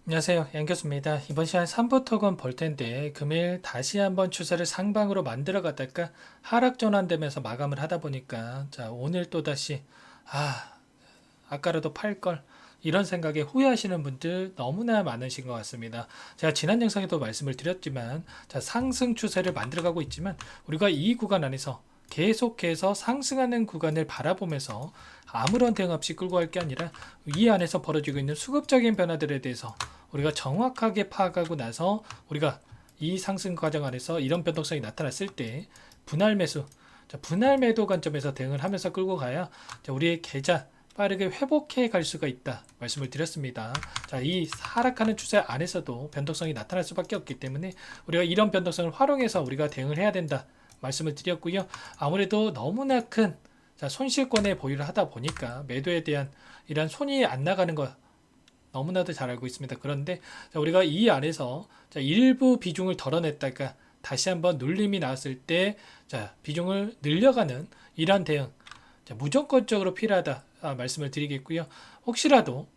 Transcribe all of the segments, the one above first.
안녕하세요. 양교수입니다. 이번 시간 3부 톡은 볼 텐데 금일 다시 한번 추세를 상방으로 만들어 갔다가 하락 전환되면서 마감을 하다 보니까 오늘 또 다시 아까라도 팔 걸 이런 생각에 후회하시는 분들 너무나 많으신 것 같습니다. 제가 지난 영상에도 말씀을 드렸지만 상승 추세를 만들어 가고 있지만 우리가 이 구간 안에서 계속해서 상승하는 구간을 바라보면서 아무런 대응 없이 끌고 갈 게 아니라 이 안에서 벌어지고 있는 수급적인 변화들에 대해서 우리가 정확하게 파악하고 나서 우리가 이 상승 과정 안에서 이런 변동성이 나타났을 때 분할 매수, 분할 매도 관점에서 대응을 하면서 끌고 가야 우리의 계좌 빠르게 회복해 갈 수가 있다 말씀을 드렸습니다. 이 하락하는 추세 안에서도 변동성이 나타날 수밖에 없기 때문에 우리가 이런 변동성을 활용해서 우리가 대응을 해야 된다 말씀을 드렸고요. 아무래도 너무나 큰 손실권에 보유를 하다 보니까 매도에 대한 이런 손이 안 나가는 거 너무나도 잘 알고 있습니다. 그런데 우리가 이 안에서 일부 비중을 덜어냈다가 다시 한번 눌림이 나왔을 때 비중을 늘려가는 이러한 대응 무조건적으로 필요하다 말씀을 드리겠고요. 혹시라도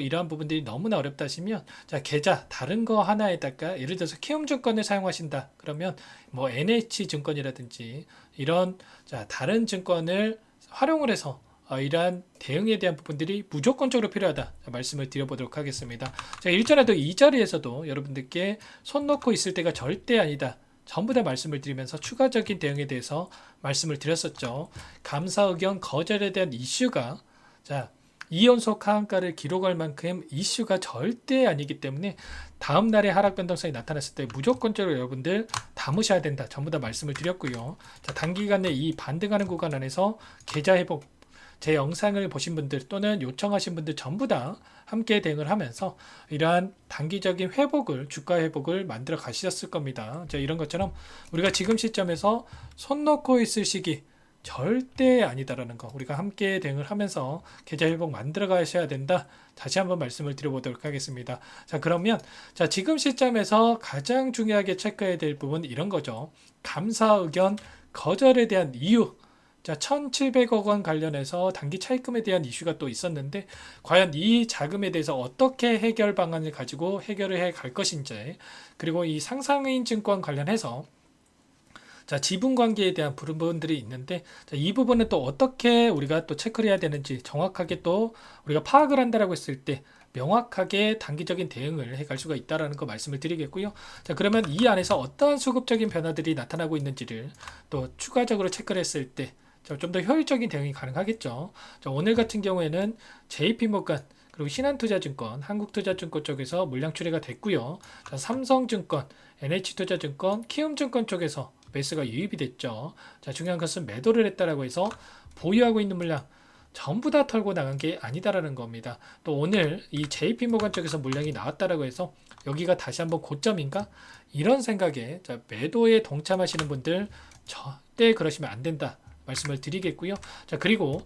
이러한 부분들이 너무나 어렵다 하시면 계좌 다른 거 하나에다가 예를 들어서 키움증권을 사용하신다 그러면 뭐 NH증권이라든지 이런 다른 증권을 활용을 해서 이러한 대응에 대한 부분들이 무조건적으로 필요하다 말씀을 드려보도록 하겠습니다. 제가 일전에도 이 자리에서도 여러분들께 손 놓고 있을 때가 절대 아니다 전부 다 말씀을 드리면서 추가적인 대응에 대해서 말씀을 드렸었죠. 감사 의견 거절에 대한 이슈가 2연속 하한가를 기록할 만큼 이슈가 절대 아니기 때문에 다음 날에 하락 변동성이 나타났을 때 무조건적으로 여러분들 담으셔야 된다 전부 다 말씀을 드렸고요. 단기간에 이 반등하는 구간 안에서 계좌 회복 제 영상을 보신 분들 또는 요청하신 분들 전부 다 함께 대응을 하면서 이러한 단기적인 회복을 주가 회복을 만들어 가셨을 겁니다. 이런 것처럼 우리가 지금 시점에서 손 놓고 있을 시기 절대 아니다라는 거 우리가 함께 대응을 하면서 계좌 회복 만들어 가셔야 된다. 다시 한번 말씀을 드려보도록 하겠습니다. 그러면 지금 시점에서 가장 중요하게 체크해야 될 부분 이런 거죠. 감사 의견 거절에 대한 이유 1,700억 원 관련해서 단기 차입금에 대한 이슈가 또 있었는데 과연 이 자금에 대해서 어떻게 해결 방안을 가지고 해결을 해 갈 것인지 그리고 이 상상인 증권 관련해서 지분 관계에 대한 부분들이 있는데 이 부분은 또 어떻게 우리가 또 체크를 해야 되는지 정확하게 또 우리가 파악을 한다라고 했을 때 명확하게 단기적인 대응을 해갈 수가 있다라는 거 말씀을 드리겠고요. 그러면 이 안에서 어떠한 수급적인 변화들이 나타나고 있는지를 또 추가적으로 체크를 했을 때 좀 더 효율적인 대응이 가능하겠죠. 오늘 같은 경우에는 JP모간 그리고 신한투자증권, 한국투자증권 쪽에서 물량 출회가 됐고요. 삼성증권, NH투자증권, 키움증권 쪽에서 매수가 유입이 됐죠. 중요한 것은 매도를 했다라고 해서 보유하고 있는 물량 전부 다 털고 나간 게 아니다라는 겁니다. 또 오늘 이 JP모간 쪽에서 물량이 나왔다라고 해서 여기가 다시 한번 고점인가? 이런 생각에 매도에 동참하시는 분들 절대 그러시면 안 된다. 말씀을 드리겠고요. 그리고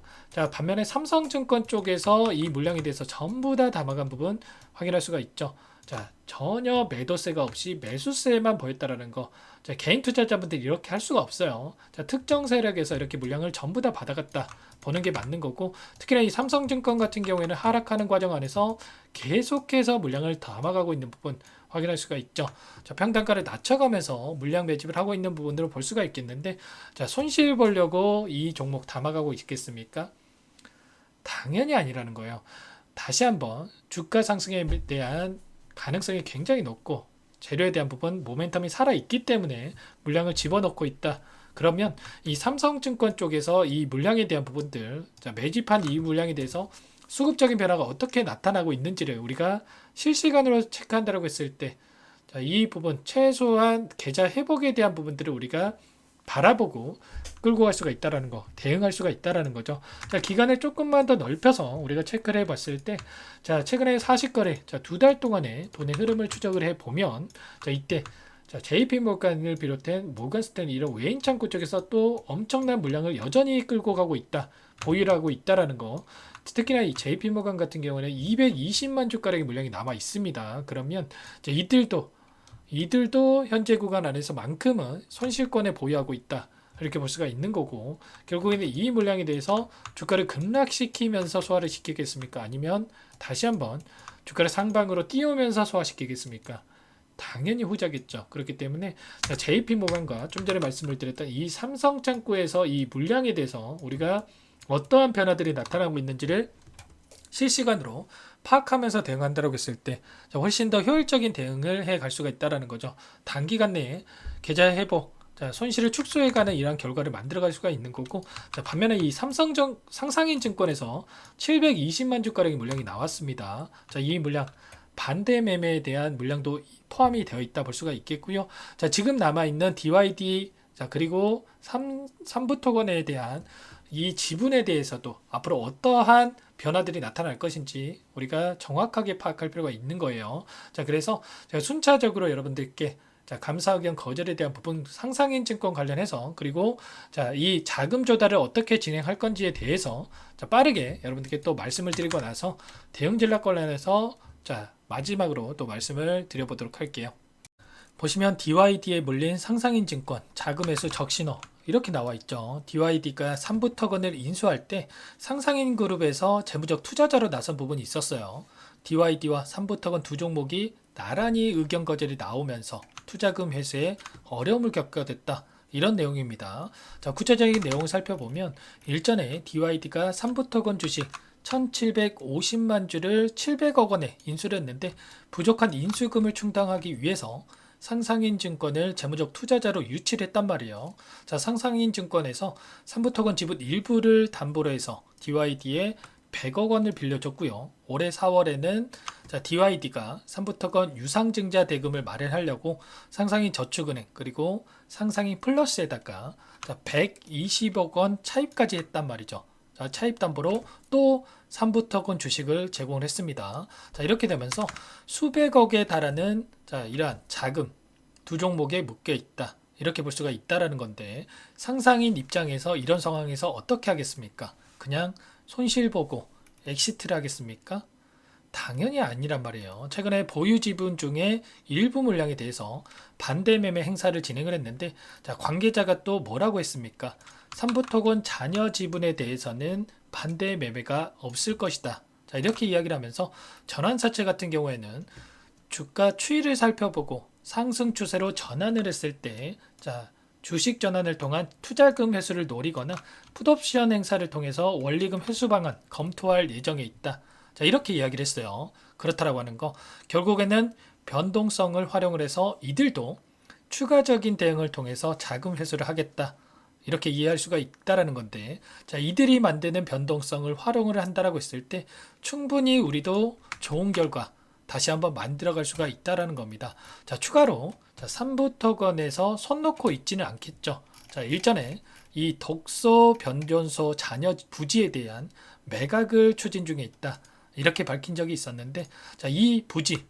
반면에 삼성증권 쪽에서 이 물량에 대해서 전부 다 담아간 부분 확인할 수가 있죠. 전혀 매도세가 없이 매수세만 보였다라는 거. 개인 투자자분들이 이렇게 할 수가 없어요. 특정 세력에서 이렇게 물량을 전부 다 받아갔다 보는 게 맞는 거고, 특히나 이 삼성증권 같은 경우에는 하락하는 과정 안에서 계속해서 물량을 담아가고 있는 부분 확인할 수가 있죠. 평단가를 낮춰가면서 물량 매집을 하고 있는 부분들을 볼 수가 있겠는데, 손실 보려고 이 종목 담아가고 있겠습니까? 당연히 아니라는 거예요. 다시 한번 주가 상승에 대한 가능성이 굉장히 높고 재료에 대한 부분 모멘텀이 살아있기 때문에 물량을 집어넣고 있다. 그러면 이 삼성증권 쪽에서 이 물량에 대한 부분들 매집한 이 물량에 대해서 수급적인 변화가 어떻게 나타나고 있는지를 우리가 실시간으로 체크한다고 했을 때 이 부분 최소한 계좌 회복에 대한 부분들을 우리가 바라보고 끌고 갈 수가 있다라는 거, 대응할 수가 있다라는 거죠. 기간을 조금만 더 넓혀서 우리가 체크를 해봤을 때, 최근에 40거래, 2달 동안의 돈의 흐름을 추적을 해보면, 이때 JP모간을 비롯한 모건스탠리 이런 외인 창구 쪽에서 또 엄청난 물량을 여전히 끌고 가고 있다, 보유를 하고 있다라는 거. 특히나 이 JP모간 같은 경우는 220만 주가량의 물량이 남아 있습니다. 그러면 이들도 현재 구간 안에서만큼은 손실권에 보유하고 있다. 이렇게 볼 수가 있는 거고, 결국에는 이 물량에 대해서 주가를 급락시키면서 소화를 시키겠습니까? 아니면 다시 한번 주가를 상방으로 띄우면서 소화시키겠습니까? 당연히 후자겠죠. 그렇기 때문에 JP모건과 좀 전에 말씀을 드렸던 이 삼성창구에서 이 물량에 대해서 우리가 어떠한 변화들이 나타나고 있는지를 실시간으로 파악하면서 대응한다고 했을 때 훨씬 더 효율적인 대응을 해 갈 수가 있다는 거죠. 단기간 내에 계좌 회복, 손실을 축소해가는 이러한 결과를 만들어갈 수가 있는 거고, 반면에 이 상상인증권에서 720만 주가량의 물량이 나왔습니다. 이 물량 반대 매매에 대한 물량도 포함이 되어 있다 볼 수가 있겠고요. 지금 남아있는 DYD, 그리고 삼부토건에 대한 이 지분에 대해서도 앞으로 어떠한 변화들이 나타날 것인지 우리가 정확하게 파악할 필요가 있는 거예요. 그래서 제가 순차적으로 여러분들께 감사 의견 거절에 대한 부분, 상상인 증권 관련해서, 그리고 이 자금 조달을 어떻게 진행할 건지에 대해서 빠르게 여러분들께 또 말씀을 드리고 나서 대응 전략 관련해서 마지막으로 또 말씀을 드려보도록 할게요. 보시면 DYD에 물린 상상인 증권 자금회수 적신호 이렇게 나와 있죠. DYD가 삼부토건을 인수할 때 상상인 그룹에서 재무적 투자자로 나선 부분이 있었어요. DYD와 삼부토건 두 종목이 나란히 의견 거절이 나오면서 투자금 회수에 어려움을 겪게 됐다. 이런 내용입니다. 구체적인 내용을 살펴보면 일전에 DYD가 삼부토건 주식 1750만 주를 700억 원에 인수를 했는데 부족한 인수금을 충당하기 위해서 상상인 증권을 재무적 투자자로 유치를 했단 말이에요. 상상인 증권에서 삼부토건 지분 일부를 담보로 해서 DYD에 100억 원을 빌려줬고요. 올해 4월에는 DYD가 삼부토건 유상증자 대금을 마련하려고 상상인 저축은행 그리고 상상인 플러스에다가 120억 원 차입까지 했단 말이죠. 차입 담보로 또 삼부토건 주식을 제공을 했습니다. 이렇게 되면서 수백억에 달하는 이러한 자금 두 종목에 묶여 있다. 이렇게 볼 수가 있다라는 건데, 상상인 입장에서 이런 상황에서 어떻게 하겠습니까? 그냥 손실 보고 엑시트를 하겠습니까? 당연히 아니란 말이에요. 최근에 보유 지분 중에 일부 물량에 대해서 반대 매매 행사를 진행을 했는데, 관계자가 또 뭐라고 했습니까? 삼부토건 자녀 지분에 대해서는 반대 매매가 없을 것이다. 이렇게 이야기를 하면서 전환사채 같은 경우에는 주가 추이를 살펴보고 상승 추세로 전환을 했을 때 주식 전환을 통한 투자금 회수를 노리거나 풋옵션 행사를 통해서 원리금 회수 방안 검토할 예정에 있다. 이렇게 이야기를 했어요. 그렇다라고 하는 거 결국에는 변동성을 활용을 해서 이들도 추가적인 대응을 통해서 자금 회수를 하겠다. 이렇게 이해할 수가 있다라는 건데, 이들이 만드는 변동성을 활용을 한다라고 했을 때 충분히 우리도 좋은 결과 다시 한번 만들어갈 수가 있다라는 겁니다. 추가로 삼부토건에서 손 놓고 있지는 않겠죠. 일전에 이 독소 변전소 잔여 부지에 대한 매각을 추진 중에 있다. 이렇게 밝힌 적이 있었는데, 이 부지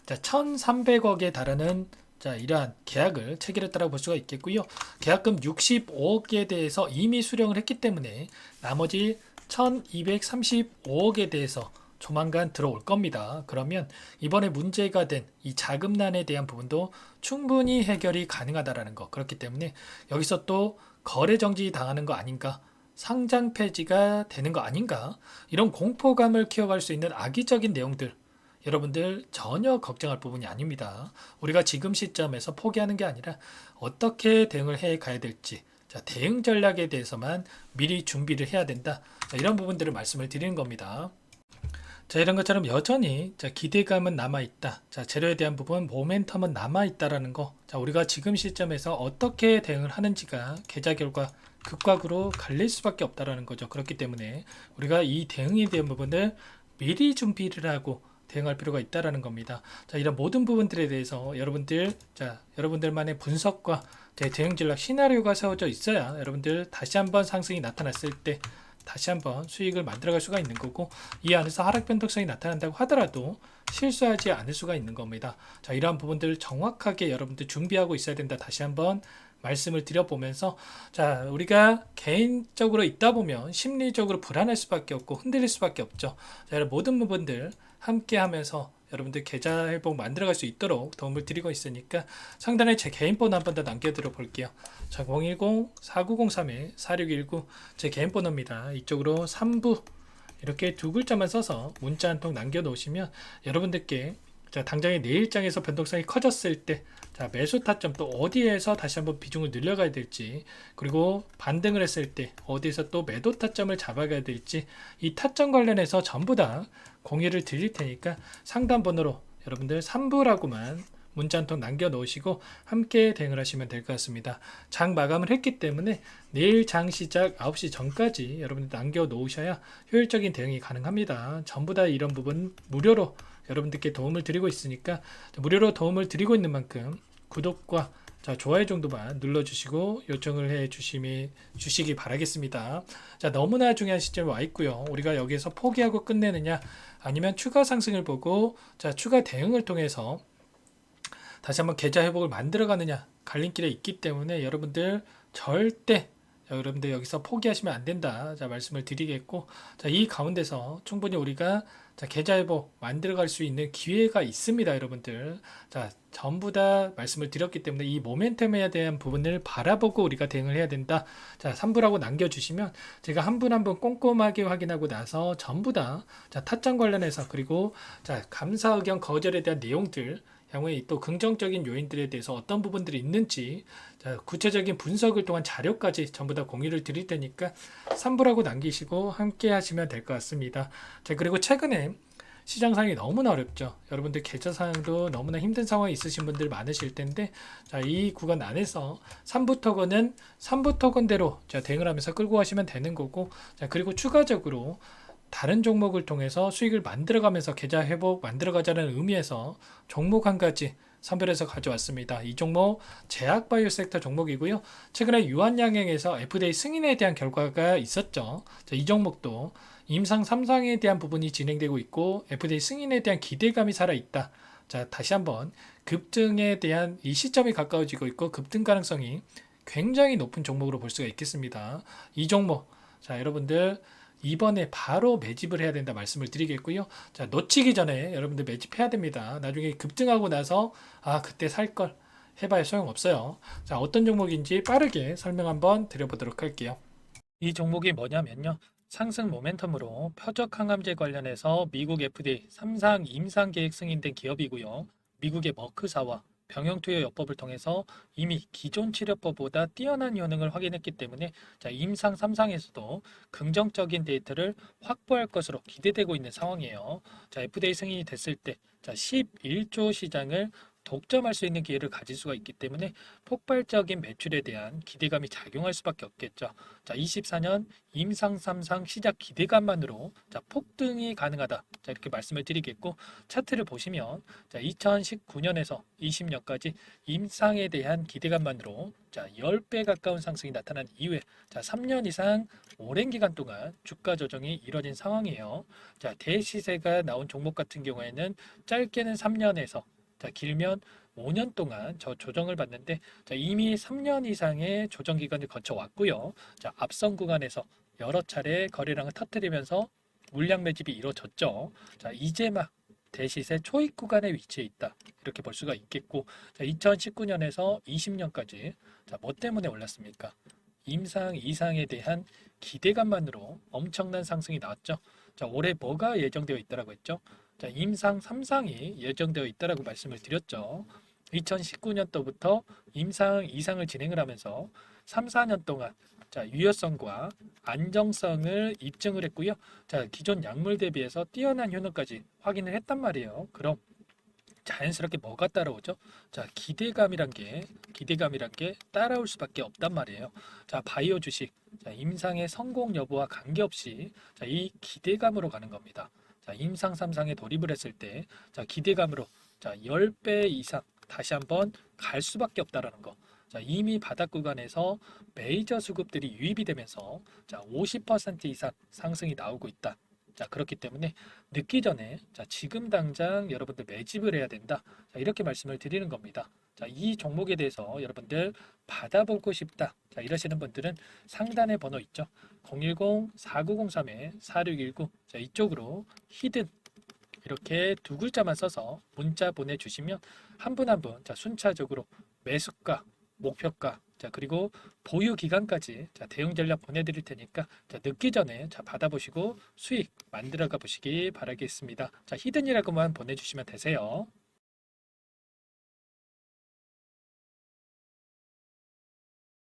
1,300억에 달하는 이러한 계약을 체결했다고 볼 수가 있겠고요. 계약금 65억에 대해서 이미 수령을 했기 때문에 나머지 1,235억에 대해서 조만간 들어올 겁니다. 그러면 이번에 문제가 된 이 자금난에 대한 부분도 충분히 해결이 가능하다라는 거. 그렇기 때문에 여기서 또 거래 정지 당하는 거 아닌가? 상장 폐지가 되는 거 아닌가? 이런 공포감을 키워갈 수 있는 악의적인 내용들 여러분들 전혀 걱정할 부분이 아닙니다. 우리가 지금 시점에서 포기하는 게 아니라 어떻게 대응을 해 가야 될지 대응 전략에 대해서만 미리 준비를 해야 된다. 이런 부분들을 말씀을 드리는 겁니다. 이런 것처럼 여전히 기대감은 남아있다. 재료에 대한 부분 모멘텀은 남아있다라는 거. 우리가 지금 시점에서 어떻게 대응을 하는지가 계좌 결과 극과극으로 갈릴 수밖에 없다라는 거죠. 그렇기 때문에 우리가 이 대응에 대한 부분을 미리 준비를 하고 대응할 필요가 있다라는 겁니다. 이런 모든 부분들에 대해서 여러분들만의 분석과 대응 전략 시나리오가 세워져 있어야 여러분들 다시 한번 상승이 나타났을 때 다시 한번 수익을 만들어갈 수가 있는 거고, 이 안에서 하락 변동성이 나타난다고 하더라도 실수하지 않을 수가 있는 겁니다. 이러한 부분들 정확하게 여러분들 준비하고 있어야 된다. 다시 한번 말씀을 드려보면서 우리가 개인적으로 있다 보면 심리적으로 불안할 수밖에 없고 흔들릴 수밖에 없죠. 모든 부분들 함께 하면서 여러분들 계좌 회복 만들어갈 수 있도록 도움을 드리고 있으니까 상단에 제 개인 번호 한 번 더 남겨드려 볼게요. 010-4903-4619 제 개인 번호입니다. 이쪽으로 3부 이렇게 두 글자만 써서 문자 한 통 남겨놓으시면 여러분들께 자, 당장의 내일장에서 변동성이 커졌을 때 자, 매수 타점 또 어디에서 다시 한번 비중을 늘려가야 될지, 그리고 반등을 했을 때 어디에서 또 매도 타점을 잡아가야 될지, 이 타점 관련해서 전부 다 공유를 드릴 테니까 상담 번호로 여러분들 3부라고만 문자 한 통 남겨놓으시고 함께 대응을 하시면 될 것 같습니다. 장 마감을 했기 때문에 내일 장 시작 9시 전까지 여러분들 남겨놓으셔야 효율적인 대응이 가능합니다. 전부 다 이런 부분 무료로 여러분들께 도움을 드리고 있으니까 무료로 도움을 드리고 있는 만큼 구독과 자, 좋아요 정도만 눌러주시고 요청을 주시기 바라겠습니다. 자, 너무나 중요한 시점에 와 있고요. 우리가 여기서 포기하고 끝내느냐, 아니면 추가 상승을 보고 자, 추가 대응을 통해서 다시 한번 계좌 회복을 만들어 가느냐, 갈림길에 있기 때문에 여러분들 절대 여러분들 여기서 포기하시면 안 된다. 자, 말씀을 드리겠고, 자, 이 가운데서 충분히 우리가 자, 계좌 회복 만들어 갈 수 있는 기회가 있습니다, 여러분들. 자, 전부 다 말씀을 드렸기 때문에 이 모멘텀에 대한 부분을 바라보고 우리가 대응을 해야 된다. 자, 3부라고 남겨주시면 제가 한 분 한 분 꼼꼼하게 확인하고 나서 전부 다 자, 타점 관련해서, 그리고 자, 감사 의견 거절에 대한 내용들, 향후에 또 긍정적인 요인들에 대해서 어떤 부분들이 있는지 자, 구체적인 분석을 통한 자료까지 전부 다 공유를 드릴 테니까 3부라고 남기시고 함께 하시면 될 것 같습니다. 자, 그리고 최근에 시장 상황이 너무나 어렵죠. 여러분들 계좌 상황도 너무나 힘든 상황이 있으신 분들 많으실 텐데, 자, 이 구간 안에서 3부 토건은 3부 토건대로 자, 대응을 하면서 끌고 가시면 되는 거고, 자, 그리고 추가적으로 다른 종목을 통해서 수익을 만들어가면서 계좌 회복 만들어가자는 의미에서 종목 한 가지 선별해서 가져왔습니다. 이 종목 제약바이오 섹터 종목이고요. 최근에 유한양행에서 FDA 승인에 대한 결과가 있었죠. 자, 이 종목도 임상 3상에 대한 부분이 진행되고 있고 FDA 승인에 대한 기대감이 살아있다. 자, 다시 한번 급등에 대한 이 시점이 가까워지고 있고 급등 가능성이 굉장히 높은 종목으로 볼 수가 있겠습니다. 이 종목, 자, 여러분들 이번에 바로 매집을 해야 된다 말씀을 드리겠고요. 자, 놓치기 전에 여러분들 매집해야 됩니다. 나중에 급등하고 나서 그때 살 걸 해봐야 소용없어요. 자, 어떤 종목인지 빠르게 설명 한번 드려보도록 할게요. 이 종목이 뭐냐면요, 상승 모멘텀으로 표적 항암제 관련해서 미국 FDA 3상 임상 계획 승인된 기업이고요. 미국의 머크사와 병용투여 요법을 통해서 이미 기존 치료법보다 뛰어난 효능을 확인했기 때문에 자, 임상 3상에서도 긍정적인 데이터를 확보할 것으로 기대되고 있는 상황이에요. 자, FDA 승인이 됐을 때 자, 11조 시장을 독점할 수 있는 기회를 가질 수가 있기 때문에 폭발적인 매출에 대한 기대감이 작용할 수밖에 없겠죠. 자, 24년 임상 3상 시작 기대감만으로 자, 폭등이 가능하다. 자, 이렇게 말씀을 드리겠고, 차트를 보시면 자, 2019년에서 20년까지 임상에 대한 기대감만으로 자, 10배 가까운 상승이 나타난 이후에 자, 3년 이상 오랜 기간 동안 주가 조정이 이뤄진 상황이에요. 자, 대시세가 나온 종목 같은 경우에는 짧게는 3년에서 자, 길면 5년 동안 저 조정을 받는데 자, 이미 3년 이상의 조정 기간을 거쳐왔고요. 자, 앞선 구간에서 여러 차례 거래량을 터뜨리면서 물량 매집이 이루어졌죠. 자, 이제 막 대시세 초입 구간에 위치해 있다. 이렇게 볼 수가 있겠고, 자, 2019년에서 20년까지 자, 뭐 때문에 올랐습니까? 임상 이상에 대한 기대감만으로 엄청난 상승이 나왔죠. 자, 올해 뭐가 예정되어 있다라고 했죠? 자, 임상 3상이 예정되어 있다라고 말씀을 드렸죠. 2019년도부터 임상 2상을 진행을 하면서 3, 4년 동안 자, 유효성과 안정성을 입증을 했고요. 자, 기존 약물 대비해서 뛰어난 효능까지 확인을 했단 말이에요. 그럼 자연스럽게 뭐가 따라오죠? 자, 기대감이란 게 따라올 수밖에 없단 말이에요. 자, 바이오 주식, 자, 임상의 성공 여부와 관계없이 자, 이 기대감으로 가는 겁니다. 자, 임상 3상에 돌입을 했을 때 자, 기대감으로 자, 10배 이상 다시 한번 갈 수밖에 없다라는 거. 자, 이미 바닥 구간에서 메이저 수급들이 유입이 되면서 자, 50% 이상 상승이 나오고 있다. 자, 그렇기 때문에 늦기 전에 자, 지금 당장 여러분들 매집을 해야 된다. 자, 이렇게 말씀을 드리는 겁니다. 자, 이 종목에 대해서 여러분들 받아보고 싶다. 자, 이러시는 분들은 상단에 번호 있죠. 010-4903-4619. 자, 이쪽으로 히든 이렇게 두 글자만 써서 문자 보내주시면 한 분 한 분 자, 순차적으로 매수가, 목표가 자, 그리고 보유 기간까지 자, 대응 전략 보내드릴 테니까 자, 늦기 전에 자, 받아보시고 수익 만들어가 보시기 바라겠습니다. 자, 히든이라고만 보내주시면 되세요.